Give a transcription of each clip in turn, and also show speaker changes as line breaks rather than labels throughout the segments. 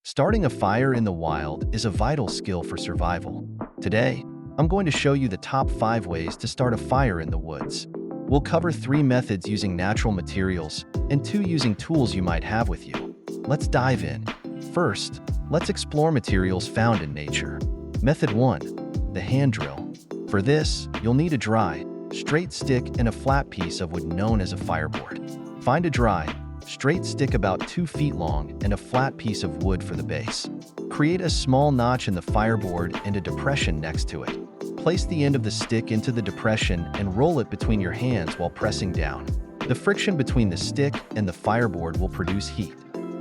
Starting a fire in the wild is a vital skill for survival. Today, I'm going to show you the top 5 ways to start a fire in the woods. We'll cover 3 methods using natural materials and 2 using tools you might have with you. Let's dive in. First, let's explore materials found in nature. Method 1. The hand drill. For this, you'll need a dry, straight stick and a flat piece of wood known as a fireboard. Find a dry, straight stick about 2 feet long and a flat piece of wood for the base. Create a small notch in the fireboard and a depression next to it. Place the end of the stick into the depression and roll it between your hands while pressing down. The friction between the stick and the fireboard will produce heat.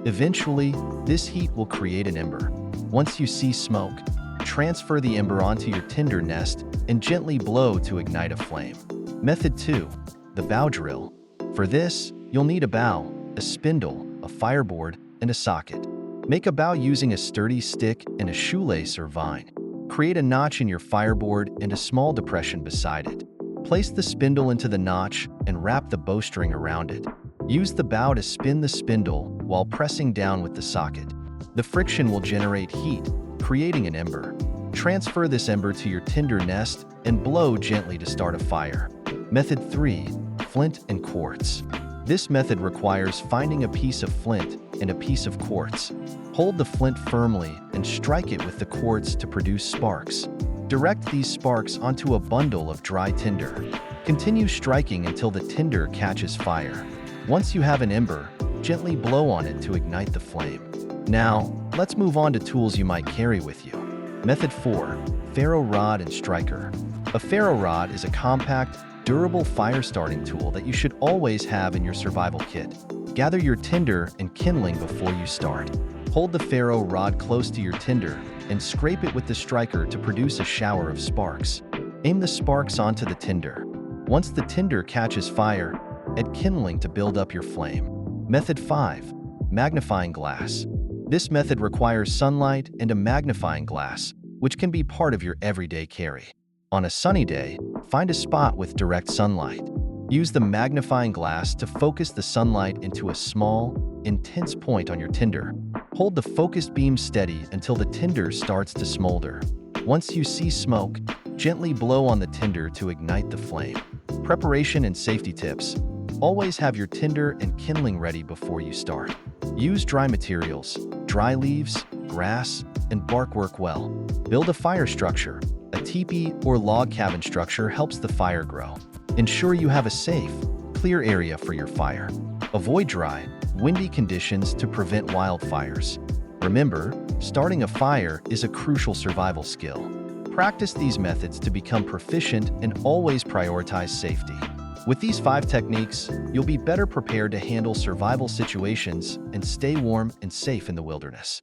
Eventually, this heat will create an ember. Once you see smoke, transfer the ember onto your tinder nest and gently blow to ignite a flame. Method 2. The bow drill. For this, you'll need a bow, a spindle, a fireboard, and a socket. Make a bow using a sturdy stick and a shoelace or vine. Create a notch in your fireboard and a small depression beside it. Place the spindle into the notch and wrap the bowstring around it. Use the bow to spin the spindle while pressing down with the socket. The friction will generate heat, creating an ember. Transfer this ember to your tinder nest and blow gently to start a fire. Method 3. Flint and quartz. This method requires finding a piece of flint and a piece of quartz. Hold the flint firmly and strike it with the quartz to produce sparks. Direct these sparks onto a bundle of dry tinder. Continue striking until the tinder catches fire. Once you have an ember, gently blow on it to ignite the flame. Now, let's move on to tools you might carry with you. Method 4. Ferro rod and striker. A ferro rod is a compact, durable fire-starting tool that you should always have in your survival kit. Gather your tinder and kindling before you start. Hold the ferro rod close to your tinder and scrape it with the striker to produce a shower of sparks. Aim the sparks onto the tinder. Once the tinder catches fire, add kindling to build up your flame. Method 5. Magnifying glass. This method requires sunlight and a magnifying glass, which can be part of your everyday carry. On a sunny day, find a spot with direct sunlight. Use the magnifying glass to focus the sunlight into a small, intense point on your tinder. Hold the focused beam steady until the tinder starts to smolder. Once you see smoke, gently blow on the tinder to ignite the flame. Preparation and safety tips. Always have your tinder and kindling ready before you start. Use dry materials. Dry leaves, grass, and bark work well. Build a fire structure. A teepee or log cabin structure helps the fire grow. Ensure you have a safe, clear area for your fire. Avoid dry, windy conditions to prevent wildfires. Remember, starting a fire is a crucial survival skill. Practice these methods to become proficient and always prioritize safety. With these 5 techniques, you'll be better prepared to handle survival situations and stay warm and safe in the wilderness.